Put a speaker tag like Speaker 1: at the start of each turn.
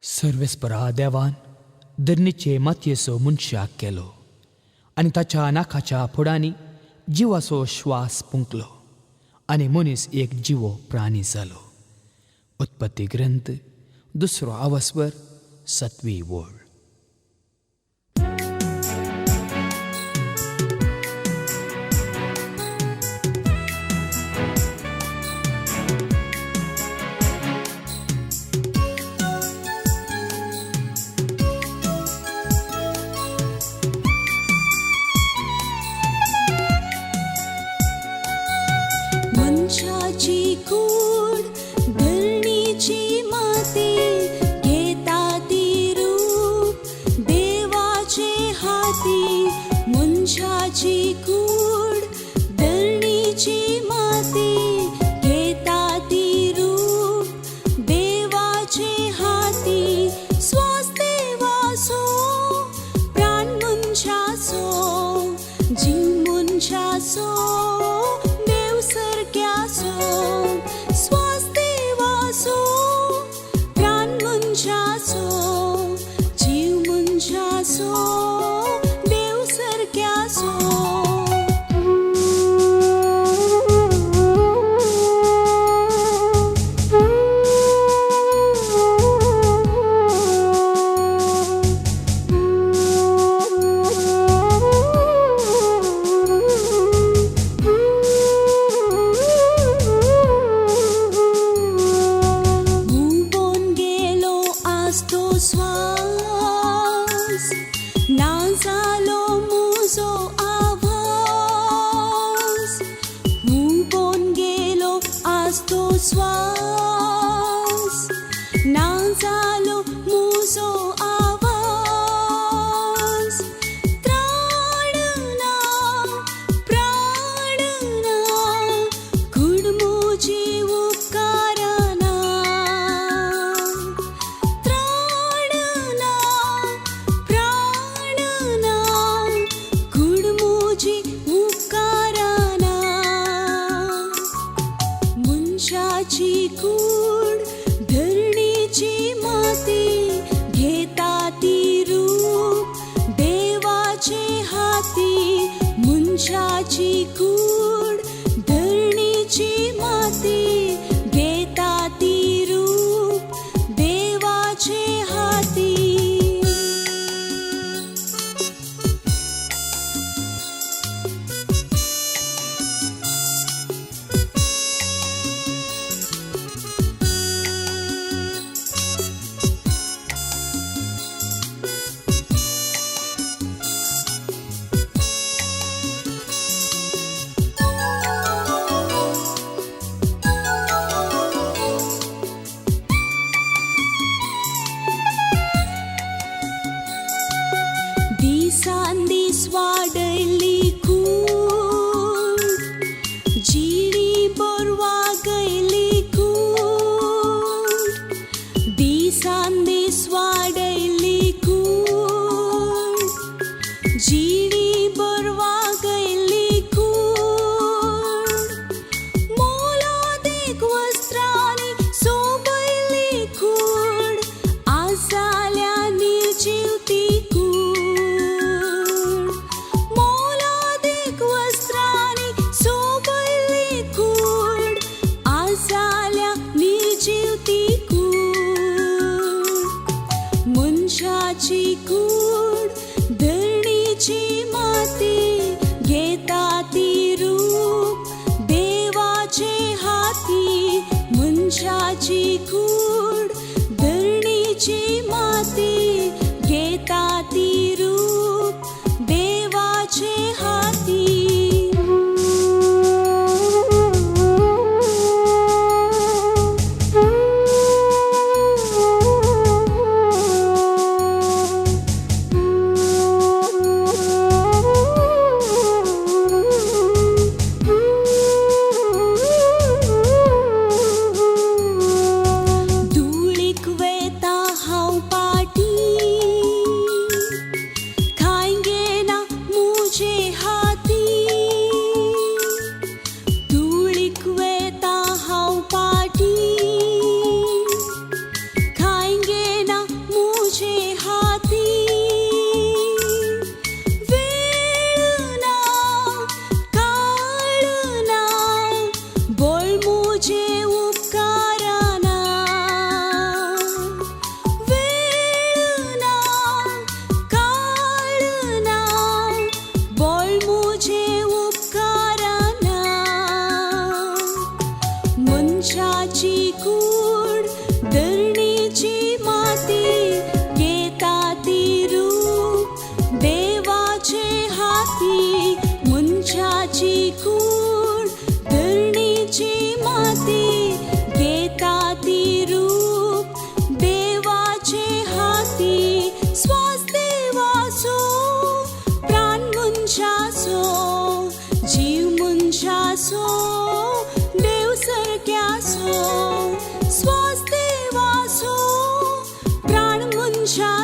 Speaker 1: सर्वेस्परा देवान धरणीचे मातयेचो मनशाक केलो आनी ताच्या नाकाच्या फुडांनी जिवाचो श्वास पुंकलो आनी मनीस एक जिवो प्राणी जालो. उत्पत्ती ग्रंथ 2 अवस्वर 7वी ओळ.
Speaker 2: मनशाची कूड धरणीची माती घेता ती रूप देवाचे हाती. मनशाची कूड धरणीची माती घेता ती रूप देवाचे हाती. श्वास देवाचो प्राण मनशाचो जीव मनशाचो श्वास देवाचो प्राण मनशाचो जीव मनशाचो देव सारक्याचो. श्वास ना जालो मुजो आवाज. त्राणना प्राणना कुड मुजी उपकारना. त्राणना प्राणना कुड मुजी उपकारना. मनशाची कूड धरणीची माती घेता ती रूप देवाचे हाती. मनशाची कूड धरणीची माती घेता ती रूप देवाचे हाती. दिसांदीस वाडयली कूड जिणी बरवा गयली कूड. दिसांदीस वाडयली कूड जिणी बरवा गयली कूड. मोलादीक वस्त्रांनी सोबयली कूड आज जाल्या निर्जीव ती कूड. मोलादीक वस्त्रांनी सोबयली कूड आज जाल्या निर्जीव ती कूड. मनशाची कूड धरणीची माती घेता ती रूप देवाचे हाती. मनशाची कूड धरणीची माती घेता ती रूप देवाचे हाती. मनशा